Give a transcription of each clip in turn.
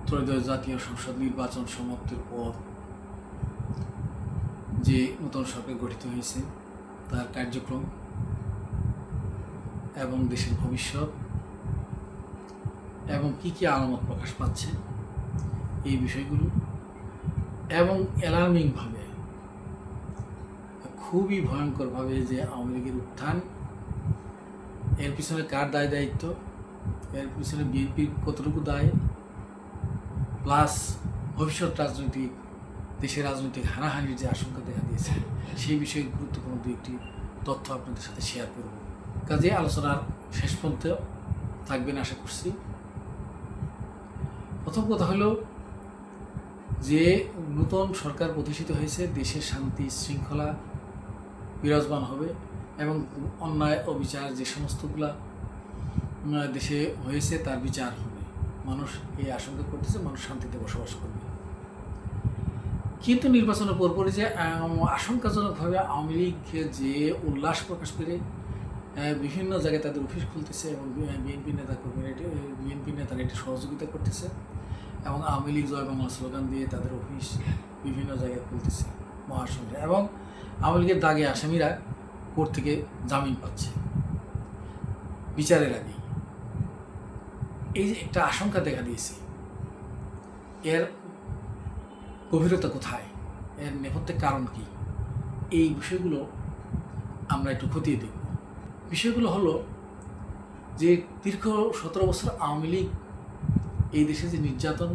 ত্রয়োদশ জাতীয় সংসদ নির্বাচন সমাপ্তির পর যে নতুন সরকার গঠিত হয়েছে তার কার্যক্রম এবং দেশের ভবিষ্যৎ এবং কী কী আলামত প্রকাশ পাচ্ছে এই বিষয়গুলো এবং অ্যালার্মিংভাবে খুবই ভয়ঙ্করভাবে যে আওয়ামী লীগের উত্থান, এর পিছনে কার দায় দায়িত্ব, এর পিছনে বিএনপির কতটুকু দায়, প্লাস ভবিষ্যৎ রাজনৈতিক দেশের রাজনৈতিক হানাহানির যে আশঙ্কা দেখা দিয়েছে সেই বিষয়ে গুরুত্বপূর্ণ দু একটি তথ্য আপনাদের সাথে শেয়ার করব। কাজে আলোচনার শেষ পর্যন্ত থাকবেন আশা করছি। প্রথম কথা হলো যে নতুন সরকার প্রতিষ্ঠিত হয়েছে, দেশের শান্তি শৃঙ্খলা বিরাজমান হবে এবং অন্যায় অবিচার যে সমস্তগুলা দেশে হয়েছে তার বিচার হবে। মানুষ এই আশঙ্কা করতেছে মানুষ শান্তিতে বসবাস করবে। কিন্তু নির্বাচনের পরপরই যে আশঙ্কাজনকভাবে আওয়ামী লীগ যে উল্লাস প্রকাশ করে বিভিন্ন জায়গায় তাদের অফিস খুলতেছে এবং বিএনপি নেতারা এটি সহযোগিতা করতেছে এবং আওয়ামী লীগ জয় বাংলা স্লোগান দিয়ে তাদের অফিস বিভিন্ন জায়গায় খুলতেছে মহাসংঘে, এবং আওয়ামী লীগের দাগে আসামিরা কোর্ট থেকে জামিন পাচ্ছে বিচারের আগে। এই যে একটা আশঙ্কা দেখা দিয়েছে, এর গভীরতা কোথায়, এর নেপথ্যের কারণ কি, এই বিষয়গুলো আমরা একটু খতিয়ে দেখব। বিষয়গুলো হলো যে দীর্ঘ 17 বছর আওয়ামী লীগ এই দেশে যে নির্যাতন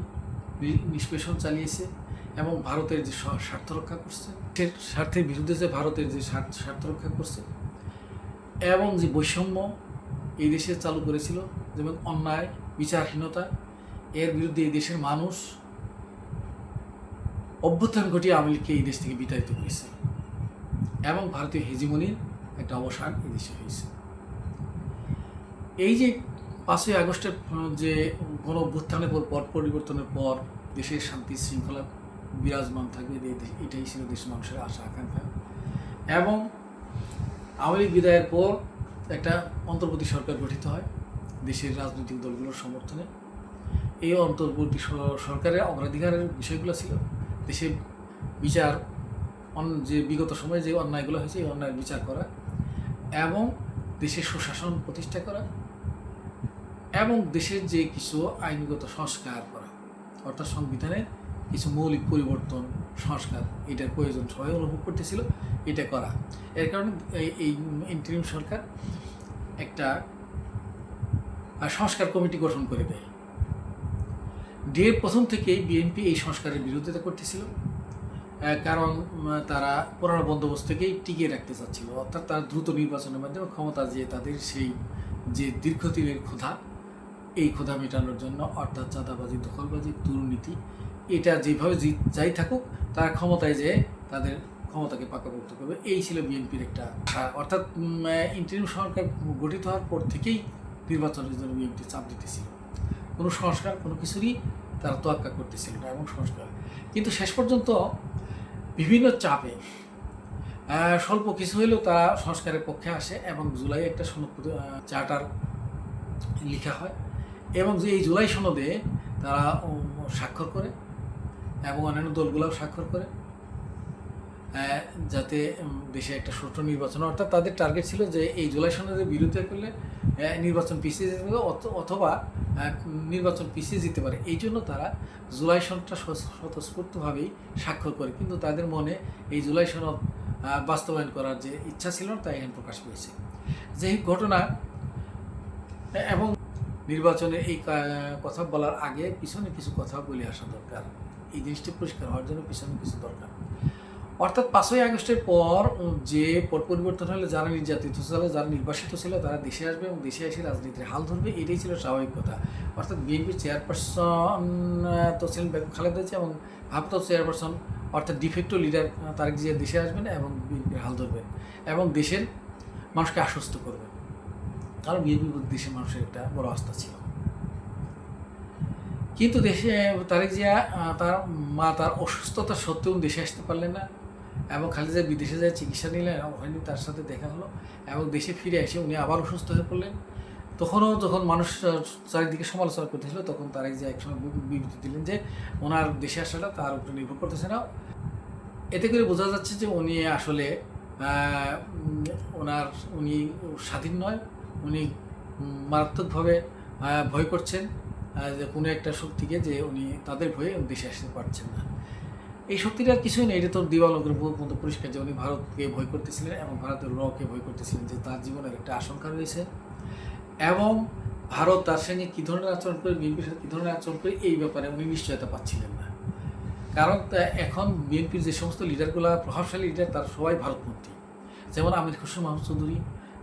নিষ্পেষণ চালিয়েছে এবং ভারতের যে স্বার্থ রক্ষা করছে, সে স্বার্থের বিরুদ্ধে যে ভারতের যে স্বার্থ রক্ষা করছে এবং যে বৈষম্য এই দেশে চালু করেছিল, যেমন অন্যায় বিচারহীনতা, এর বিরুদ্ধে এই দেশের মানুষ অভ্যুত্থান ঘটিয়ে আওয়ামী লীগকে এই দেশ থেকে বিতাড়িত করেছে এবং ভারতীয় হেজিমনির একটা অবসান এই দেশে হয়েছে। এই যে 5ই আগস্টের যে গণ অভ্যুত্থানের পর পরিবর্তনের পর দেশের শান্তি শৃঙ্খলা বিরাজমান থাকবে, এটাই ছিল দেশের মানুষের আশা আকাঙ্ক্ষা। এবং আওয়ামী লীগ বিদায়ের পর একটা অন্তর্বর্তী সরকার গঠিত হয় দেশের রাজনৈতিক দলগুলোর সমর্থনে। এই অন্তর্বর্তী সরকারের অগ্রাধিকারের বিষয়গুলো ছিল দেশে বিচার, যে বিগত সময়ে যে অন্যায়গুলো হয়েছে এই অন্যায়ের বিচার করা এবং দেশের সুশাসন প্রতিষ্ঠা করা এবং দেশের যে কিছু আইনগত সংস্কার করা, অর্থাৎ সংবিধানের কিছু মৌলিক পরিবর্তন সংস্কার, এটার প্রয়োজন সবাই অনুভব করতেছিল, এটা করা। এর কারণে এই ইন্টারিম সরকার একটা সংস্কার কমিটি গঠন করে দেয়। প্রথম থেকেই বিএনপি এই সংস্কারের বিরোধিতা করতেছিল, কারণ তারা পুরানো বন্দোবস্ত থেকেই টিকিয়ে রাখতে চাচ্ছিল, অর্থাৎ তারা দ্রুত নির্বাচনের মাধ্যমে ক্ষমতা যে তাদের সেই যে দীর্ঘদিনের ক্ষুধা, এই ক্ষুধা মেটানোর জন্য, অর্থাৎ চাঁদাবাজি, দখলবাজি, দুর্নীতি, এটা যেভাবে যাই থাকুক তারা ক্ষমতায় যেয়ে তাদের ক্ষমতাকে পাকাপোক্ত করবে, এই ছিল বিএনপির একটা আশা। অর্থাৎ ইন্টারিম সরকার গঠিত হওয়ার পর থেকেই নির্বাচনের জন্য বিএনপি চাপ দিতেছিল, কোনো সংস্কার কোনো কিছুরই তারা তোয়াক্কা করতেছিল না এবং সংস্কার। কিন্তু শেষ পর্যন্ত বিভিন্ন চাপে স্বল্প কিছু হলেও তারা সংস্কারের পক্ষে আসে এবং জুলাই একটা সনদ চার্টার লেখা হয় এবং যে এই জুলাই সনদে তারা স্বাক্ষর করে এবং অন্যান্য দলগুলোও স্বাক্ষর করে যাতে দেশে একটা সুষ্ঠু নির্বাচন, অর্থাৎ তাদের টার্গেট ছিল যে এই জুলাই সনদের বিরোধিতা করলে নির্বাচন পিছিয়ে যেতে পারে অথবা নির্বাচন পিছিয়ে যেতে পারে। এই জন্য তারা জুলাই সনদটা স্বতঃস্ফূর্তভাবেই স্বাক্ষর করে, কিন্তু তাদের মনে এই জুলাই সনদ বাস্তবায়ন করার যে ইচ্ছা ছিল না তা এখানে প্রকাশ পেয়েছে। যে ঘটনা এবং নির্বাচনের এই কথা বলার আগে পিছনে কিছু কথা বলে আসা দরকার, এই জিনিসটি পরিষ্কার হওয়ার জন্য পিছনে কিছু দরকার। অর্থাৎ 5ই আগস্টের পর যে পট পরিবর্তন হলে যারা নির্যাতিত ছিল, যারা নির্বাসিত ছিল তারা দেশে আসবে এবং দেশে এসে রাজনীতির হাল ধরবে, এটাই ছিল স্বাভাবিক কথা। অর্থাৎ বিএনপির চেয়ারপারসন তো ছিলেন বেগম খালেদা জিয়া এবং ভারপ্রাপ্ত চেয়ারপারসন অর্থাৎ ডিফেক্টো লিডার তারেক জিয়া দেশে আসবেন এবং বিএনপির হাল ধরবেন এবং দেশের মানুষকে আশ্বস্ত করবেন, কারণ বিএনপির প্রতি দেশের মানুষের একটা বড় আস্থা ছিল। কিন্তু দেশে তারেক জিয়া তার অসুস্থতা সত্ত্বেও দেশে আসতে পারলেন না এবং খালেদা বিদেশে যায় চিকিৎসা নিলেন এবং ওখানে তার সাথে দেখা হলো এবং দেশে ফিরে এসে উনি আবার অসুস্থ হয়ে পড়লেন তখনও যখন মানুষ চারিদিকে সমালোচনা করতেছিল, তখন তারা যে একসময় বিবৃতি দিলেন যে ওনার দেশে আসাটা তার উপরে নির্ভর করতেছে না। এতে করে বোঝা যাচ্ছে যে উনি আসলে উনি স্বাধীন নয়, উনি মারাত্মকভাবে ভয় করছেন যে কোনো একটা শক্তিকে, যে উনি তাদের ভয়ে দেশে আসতে পারছেন না। এই শক্তিটা আর কিছুই নেই, এটা তো দিবালোকের মতো পরিষ্কার যে উনি ভারতকে ভয় করতেছিলেন এবং ভারতের রকে ভয় করতেছিলেন, যে তার জীবনের একটা আশঙ্কা রয়েছে এবং ভারত তার সঙ্গে কী ধরনের আচরণ করে, বিএনপির সাথে কী ধরনের আচরণ করে, এই ব্যাপারে উনি নিশ্চয়তা পাচ্ছিলেন না। কারণ এখন বিএনপির যে সমস্ত লিডারগুলো প্রভাবশালী লিডার, তার সবাই ভারতপন্থী। যেমন আমির খসরু মাহমুদ চৌধুরী,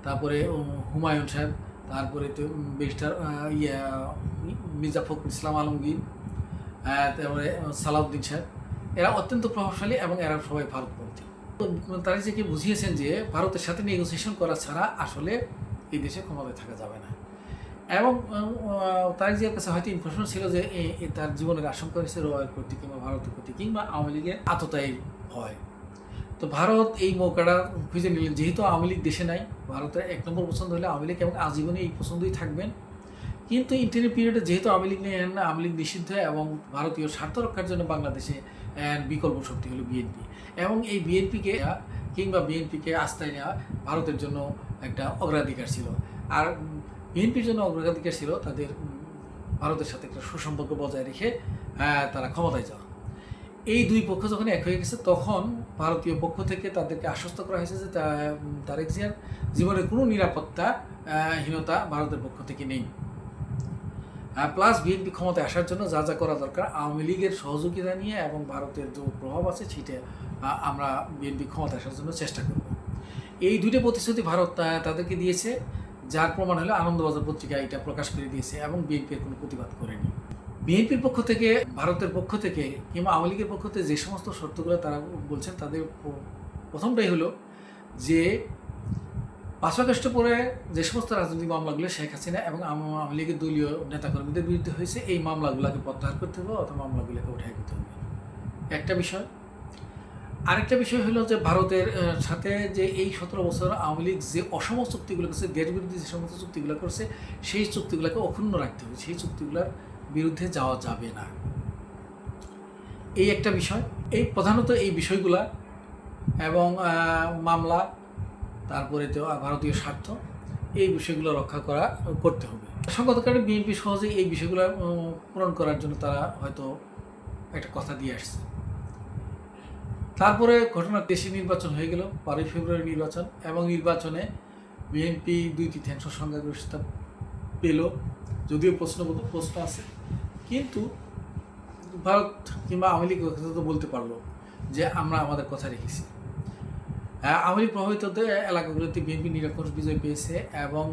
তারপরে হুমায়ুন সাহেব, তারপরে তো ব্যারিস্টার মির্জা ফখরুল ইসলাম আলমগীর, তারপরে সালাউদ্দিন সাহেব, এরা অত্যন্ত প্রভাবশালী এবং এরা সবাই ভারতপন্থী। তারা যে কি বুঝিয়েছেন যে ভারতের সাথে নেগোসিয়েশন করা ছাড়া আসলে এই দেশে ক্ষমতায় থাকা যাবে না। এবং তার যে কাছে হয়তো ইনফরমেশন ছিল যে তার জীবনের আশঙ্কা হয়েছে রয়ের প্রতি কিংবা ভারতের প্রতি কিংবা আওয়ামী লীগের আততায়ী হয়। তো ভারত এই মৌকাটা খুঁজে নিলেন, যেহেতু আওয়ামী লীগ দেশে নাই, ভারতের এক নম্বর পছন্দ হলে আওয়ামী লীগ এবং আজীবনে এই পছন্দই থাকবেন। কিন্তু ইন্টারিম পিরিয়ডে যেহেতু আওয়ামী লীগ নেই, আওয়ামী লীগ নিষিদ্ধ এবং ভারতীয় স্বার্থ রক্ষার জন্য বাংলাদেশে বিকল্প শক্তি হলো বিএনপি, এবং এই বিএনপিকে আস্থায় নেওয়া ভারতের জন্য একটা অগ্রাধিকার ছিল। আর বিএনপির জন্য অগ্রাধিকার ছিল তাদের ভারতের সাথে একটা সুসম্পর্ক বজায় রেখে তারা ক্ষমতায় যাওয়া। এই দুই পক্ষ যখন এক হয়ে গেছে, তখন ভারতীয় পক্ষ থেকে তাদেরকে আশ্বস্ত করা হয়েছে যে তারেক জিয়ার জীবনের কোনো নিরাপত্তাহীনতা ভারতের পক্ষ থেকে নেই। প্লাস বিএনপি ক্ষমতায় আসার জন্য যা যা করা দরকার আওয়ামী লীগের সহযোগিতা নিয়ে এবং ভারতের যে প্রভাব আছে সেটা আমরা বিএনপি ক্ষমতায় আসার জন্য চেষ্টা করব। এই দুইটা প্রতিশ্রুতি ভারত তাদেরকে দিয়েছে, যার প্রমাণ হলো আনন্দবাজার পত্রিকা এটা প্রকাশ করে দিয়েছে এবং বিএনপির কোনো প্রতিবাদ করেনি। বিএনপির পক্ষ থেকে, ভারতের পক্ষ থেকে কিংবা আওয়ামী লীগের পক্ষ থেকে যে সমস্ত শর্তগুলো তারা বলছেন, তাদের প্রথমটাই হলো যে 5 আগস্ট পরে যে সমস্ত রাজনৈতিক মামলাগুলো শেখ হাসিনা এবং আওয়ামী লীগের দলীয় নেতাকর্মীদের বিরুদ্ধে হয়েছে, এই মামলাগুলোকে প্রত্যাহার করতে হবে অথবা মামলাগুলোকে উঠাই দিতে হবে, একটা বিষয়। আরেকটা বিষয় হলো যে ভারতের সাথে যে এই 17 বছর আওয়ামী লীগ যে অসম চুক্তিগুলো করছে, দেশ বিরোধী যে সমস্ত চুক্তিগুলো করছে, সেই চুক্তিগুলোকে অক্ষুণ্ণ রাখতে হবে, সেই চুক্তিগুলোর বিরুদ্ধে যাওয়া যাবে না, এই একটা বিষয়। এই প্রধানত এই বিষয়গুলা এবং মামলা, তারপরে তো ভারতীয় স্বার্থ, এই বিষয়গুলো রক্ষা করতে হবে। সঙ্গত কারণে বিএনপি সহজে এই বিষয়গুলো পূরণ করার জন্য তারা হয়তো একটা কথা দিয়ে আসছে। তারপরে ঘটনা, দেশে নির্বাচন হয়ে গেল, 12 ফেব্রুয়ারি নির্বাচন, এবং নির্বাচনে বিএনপি 2/3 সংখ্যাগরিষ্ঠতা পেল, যদিও প্রশ্ন আছে, কিন্তু ভারত কিংবা আওয়ামী লীগ তো বলতে পারলো যে আমরা আমাদের কথা রেখেছি। আওয়ামী লীগ প্রভাবিত এলাকাগুলোতে বিএনপি নিরঙ্কুশ বিজয় পেয়েছে এবং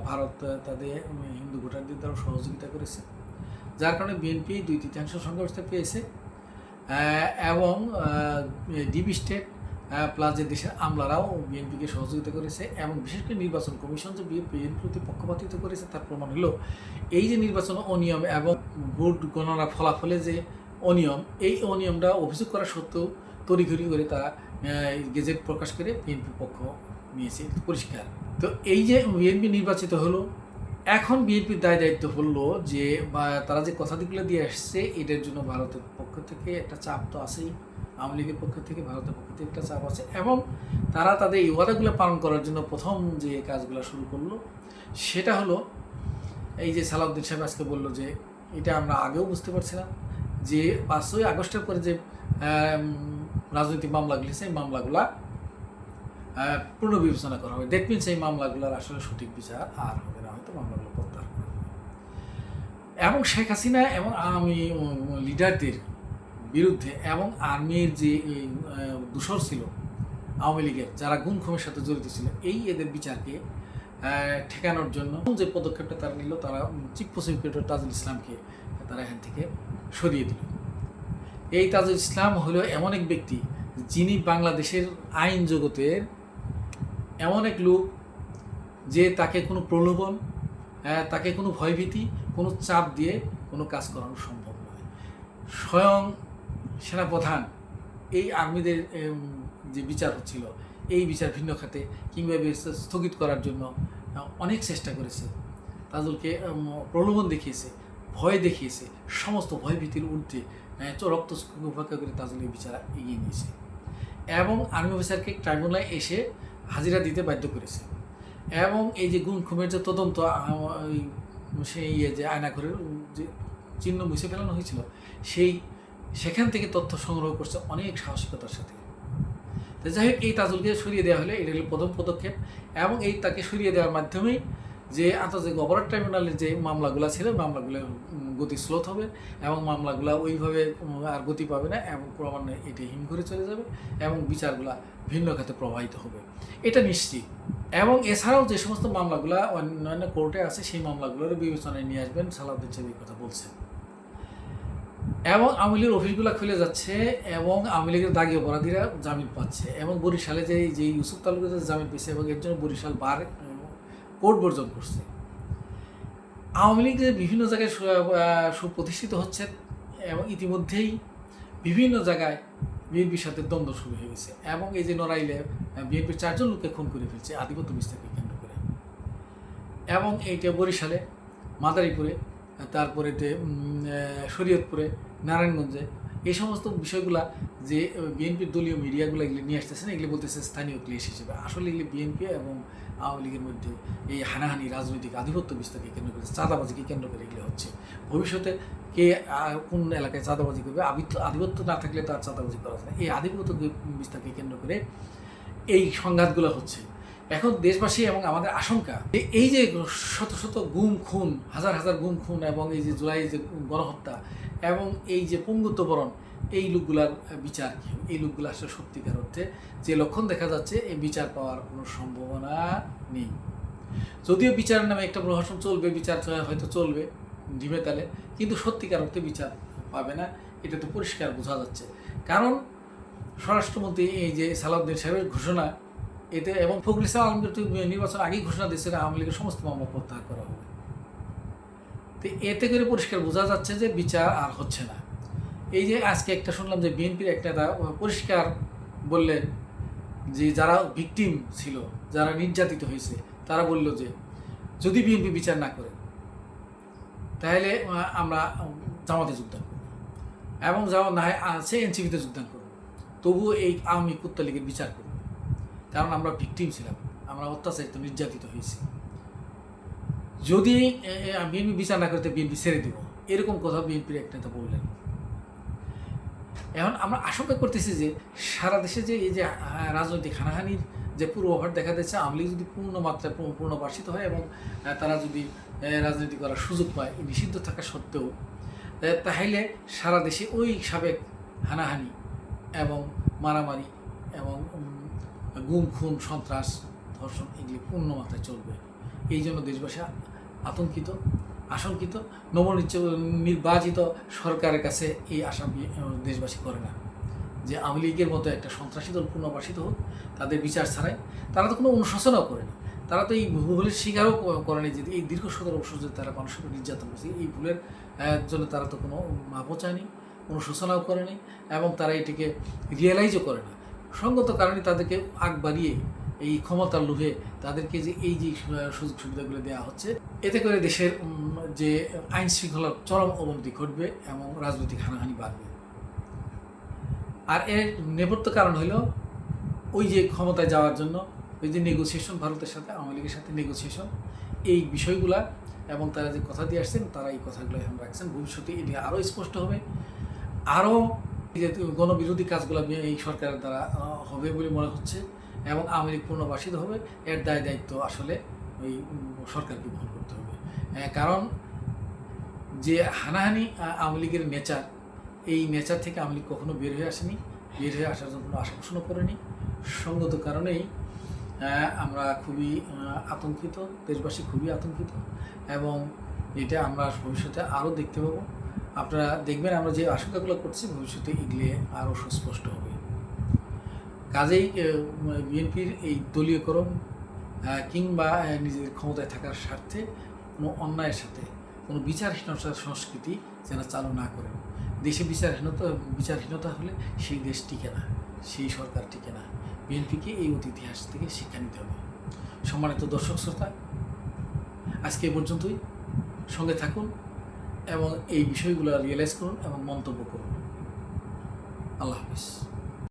ভারত তাদের হিন্দু ভোটারদের দ্বারা সহযোগিতা করেছে, যার কারণে বিএনপি 2/3 সংখ্যাগরিষ্ঠতা পেয়েছে। এবং ডিবি স্টেট প্লাস যে দেশের আমলারাও বিএনপিকে সহযোগিতা করেছে, এবং বিশেষ করে নির্বাচন কমিশন যে বিএনপির প্রতি পক্ষপাতিত্ব করেছে, তার প্রমাণ হলো এই যে নির্বাচন অনিয়ম এবং ভোট গণনার ফলাফলে যে অনিয়ম, এই অনিয়মটা অভিযোগ করা সত্ত্বেও তড়িঘড়ি করে তারা গেজেট প্রকাশ করে বিএনপি পক্ষ নিয়েছে পরিষ্কার। তো এই যে বিএনপি নির্বাচিত হলো, এখন বিএনপির দায়িত্ব হলো যে তারা যে কথাগুলো দিয়ে আসছে, এটার জন্য ভারতের পক্ষ থেকে একটা চাপ তো আছেই, আওয়ামী লীগের পক্ষ থেকে ভারতের পক্ষ থেকে একটা চাপ আছে, এবং তারা তাদের এই ওয়াদাগুলো পালন করার জন্য প্রথম যে কাজগুলো শুরু করলো সেটা হলো এই যে সালাউদ্দিন সাহেব আজকে বললো যে এটা আমরা আগেও বুঝতে পারছিলাম যে 5ই আগস্টের পরে যে রাজনৈতিক মামলাগুলি, সেই মামলাগুলা পুনর্বিবেচনা করা হবে। দ্যাট মিনস এই মামলাগুলোর আসলে সঠিক বিচার আর হবে না, হয়তো মামলাগুলো প্রত্যাহার করা হবে। এবং শেখ হাসিনা এবং আওয়ামী লিডারদের বিরুদ্ধে এবং আর্মির যে দূষর ছিল আওয়ামী লীগের, যারা গুম খুনের সাথে জড়িত ছিল, এদের বিচারকে ঠেকানোর জন্য যে পদক্ষেপটা তারা নিল, তারা চিফ প্রসিকিউটর তাজুল ইসলামকে তারা এখান থেকে সরিয়ে দিল। এই তাজুল ইসলাম হলো এমন এক ব্যক্তি যিনি বাংলাদেশের আইন জগতের এমন এক লোক যে তাকে কোনো প্রলোভন, তাকে কোনো ভয়ভীতি, কোনো চাপ দিয়ে কোনো কাজ করানো সম্ভব নয়। স্বয়ং সেনাপ্রধান এই আর্মিদের যে বিচার হচ্ছিল, এই বিচার ভিন্ন খাতে কিংবা স্থগিত করার জন্য অনেক চেষ্টা করেছে, তাজুলকে প্রলোভন দেখিয়েছে, ভয় দেখিয়েছে, সমস্ত ভয়ভীতির ঊর্ধ্বে রক্ত উপেক্ষা করে তাজুল এই বিচার এগিয়ে নিয়েছে এবং আর্মি অফিসারকে ট্রাইব্যুনালে এসে হাজিরা দিতে বাধ্য করেছে। এবং এই যে গুম খুনের যে তদন্ত, সেই যে আয়নাঘরের যে চিহ্ন মুছে ফেলানো হয়েছিল, সেখান থেকে তথ্য সংগ্রহ করছে অনেক সাহসিকতার সাথে। তো যাই হোক, এই তাজুলকে সরিয়ে দেওয়া হলে এটা হলো প্রথম পদক্ষেপ এবং এই তাকে সরিয়ে দেওয়ার মাধ্যমেই যে আন্তর্জাতিক অপরাধ ট্রাইব্যুনালের যে মামলাগুলো ছিল, মামলাগুলোর গতি স্লোথ হবে এবং মামলাগুলো ওইভাবে আর গতি পাবে না এবং ক্রমান্বয়ে এটি হিম করে চলে যাবে এবং বিচারগুলা ভিন্ন খাতে প্রবাহিত হবে, এটা নিশ্চিত। এবং এছাড়াও যে সমস্ত মামলাগুলো অন্যান্য কোর্টে আছে, সেই মামলাগুলোর বিবেচনায় নিয়ে আসবেন সালাউদ্দিন সাহেব এই কথা বলছেন। এবং আওয়ামী লীগের অফিসগুলো খুলে যাচ্ছে এবং আওয়ামী লীগের দাগী অপরাধীরা জামিন পাচ্ছে এবং বরিশালে যে ইউসুফ তালুকদার জামিন পেয়েছে এবং এর জন্য বরিশাল বার কোর্ট বর্জন করছে। আওয়ামী লীগ বিভিন্ন জায়গায় সুপ্রতিষ্ঠিত হচ্ছে এবং ইতিমধ্যেই বিভিন্ন জায়গায় বিএনপির সাথে দ্বন্দ্ব শুরু হয়ে গেছে এবং এই যে নড়াইলে বিএনপির 4 জন লোককে খুন করে ফেলছে আধিপত্য বিস্তারকে কেন্দ্র করে, এবং এইটা বরিশালে, মাদারীপুরে, তারপরে শরীয়তপুরে, নারায়ণগঞ্জে, এই সমস্ত বিষয়গুলা যে বিএনপির দলীয় মিডিয়াগুলো এগুলি নিয়ে আসতেছে না, এগুলি বলতেছে স্থানীয় ক্লেশ হিসেবে। আসলে এগুলি বিএনপি এবং আওয়ামী লীগের মধ্যে এই হানাহানি, রাজনৈতিক আধিপত্য বিস্তারকে কেন্দ্র করে, চাঁদাবাজিকে কেন্দ্র করে এগুলি হচ্ছে। ভবিষ্যতে কে কোন এলাকায় চাঁদাবাজি করবে, আধিপত্য না থাকলে তার চাঁদাবাজি করা যায় না, এই আধিপত্য বিস্তারকে কেন্দ্র করে এই সংঘাতগুলো হচ্ছে। এখন দেশবাসী এবং আমাদের আশঙ্কা যে এই যে শত শত গুম খুন, হাজার হাজার গুম খুন এবং এই যে জুলাই যে গণহত্যা এবং এই যে পঙ্গুত্ববরণ, এই লোকগুলার বিচার কি? এই লোকগুলো আসলে সত্যিকার অর্থে যে লক্ষণ দেখা যাচ্ছে, এই বিচার পাওয়ার কোনো সম্ভাবনা নেই। যদিও বিচারের নামে একটা প্রহসন চলবে, বিচার হয়তো চলবে ঢিমে তালে, কিন্তু সত্যিকার অর্থে বিচার পাবে না, এটা তো পরিষ্কার বোঝা যাচ্ছে। কারণ স্বরাষ্ট্রমন্ত্রী এই যে সালাউদ্দিন সাহেবের ঘোষণা, এতে এবং ফখরুল ইসলাম আলমগীর তো নির্বাচন আগেই ঘোষণা দিচ্ছে আওয়ামী লীগের সমস্ত মামলা প্রত্যাহার করা হবে। তো এতে করে পরিষ্কার বোঝা যাচ্ছে যে বিচার আর হচ্ছে না। এই যে আজকে একটা শুনলাম যে বিএনপির একটা নেতা পরিষ্কার বললেন যে যারা ভিকটিম ছিল, যারা নির্যাতিত হয়েছে, তারা বলল যে যদি বিএনপি বিচার না করে তাহলে আমরা জামাতে যোগদান করব এবং জামাত না আছে এনসিপিতে যোগদান করব, তবুও এই আওয়ামী কুত্তা লীগের বিচার করব, কারণ আমরা ভিকটিম ছিলাম, আমরা অত্যাচারিত, নির্যাতিত হয়েছি। যদি বিএনপি বিচার না করতে বিএনপি ছেড়ে দেব, এরকম কথা বিএনপির এক নেতা বললেন। এখন আমরা আশঙ্কা করতেছি যে সারা দেশে যে এই যে রাজনৈতিক হানাহানির যে পূর্বাভাস দেখা দিচ্ছে, আওয়ামী লীগ যদি পূর্ণ মাত্রায় পুনর্বাসিত হয় এবং তারা যদি রাজনীতি করার সুযোগ পায় নিষিদ্ধ থাকা সত্ত্বেও, তাহলে সারা দেশে ওই সাবেক হানাহানি এবং মারামারি এবং গুম খুন, সন্ত্রাস, ধর্ষণ এগুলি পূর্ণ মাত্রায় চলবে। এই জন্য দেশবাসী আশঙ্কিত। নবনির্বাচিত সরকারের কাছে এই আশা দেশবাসী করে না যে আওয়ামী লীগের মতো একটা সন্ত্রাসী দল পুনর্বাসিত হোক তাদের বিচার ছাড়াই। তারা তো কোনো অনুশোচনাও করেনি, তারা তো এই ভুলের স্বীকারও করেনি যে এই দীর্ঘ 17 বছর যে তারা মানুষের উপর নির্যাতন করেছে, এই ভুলের জন্য তারা তো কোনো মাপও চায়নি, অনুশোচনাও করেনি এবং তারা এটিকে রিয়েলাইজও করে না। সঙ্গত কারণে তাদেরকে আগ বাড়িয়ে এই ক্ষমতার লোভে তাদেরকে যে এই যে সুযোগ সুবিধাগুলো দেওয়া হচ্ছে, এতে করে দেশের যে আইন শৃঙ্খলার চরম অবনতি ঘটবে এবং রাজনৈতিক হানাহানি বাড়বে। আর এর নেপথ্য কারণ হলো ওই যে ক্ষমতায় যাওয়ার জন্য ওই যে নেগোসিয়েশন, ভারতের সাথে আওয়ামী লীগের সাথে নেগোসিয়েশন, এই বিষয়গুলা এবং তারা যে কথা দিয়ে আসছেন, তারা এই কথাগুলো এখন রাখছেন। ভবিষ্যতে এটি আরও স্পষ্ট হবে, আরও যে গণবিরোধী কাজগুলো এই সরকারের দ্বারা হবে বলে মনে হচ্ছে এবং আওয়ামী লীগ পুনর্বাসিত হবে। এর দায়িত্ব আসলে ওই সরকারকে বহন করতে হবে। কারণ যে হানাহানি আওয়ামী লীগের নেচার, এই নেচার থেকে আওয়ামী লীগ কখনো বের হয়ে আসেনি, বের হয়ে আসার জন্য কোনো আশা পোষণও করেনি। সঙ্গত কারণেই আমরা খুবই আতঙ্কিত, দেশবাসী খুবই আতঙ্কিত এবং এটা আমরা ভবিষ্যতে আরও দেখতে পাবো। আপনারা দেখবেন আমরা যে আশঙ্কাগুলো করছি ভবিষ্যতে এগুলি আরও সুস্পষ্ট হবে। কাজেই বিএনপির এই দলীয়করণ কিংবা নিজের ক্ষমতায় থাকার স্বার্থে কোনো অন্যায়ের সাথে কোনো বিচারহীনতার সংস্কৃতি যেন চালু না করেন। দেশে বিচারহীনতা হলে সেই দেশ টিকে না, সেই সরকার টিকে না। বিএনপিকে এই অতীত ইতিহাস থেকে শিক্ষা নিতে হবে। সম্মানিত দর্শক শ্রোতা, আজকে এই পর্যন্তই। সঙ্গে থাকুন এবং এই বিষয়গুলো রিয়েলাইজ করুন এবং মন্তব্য করুন। আল্লাহ হাফিজ।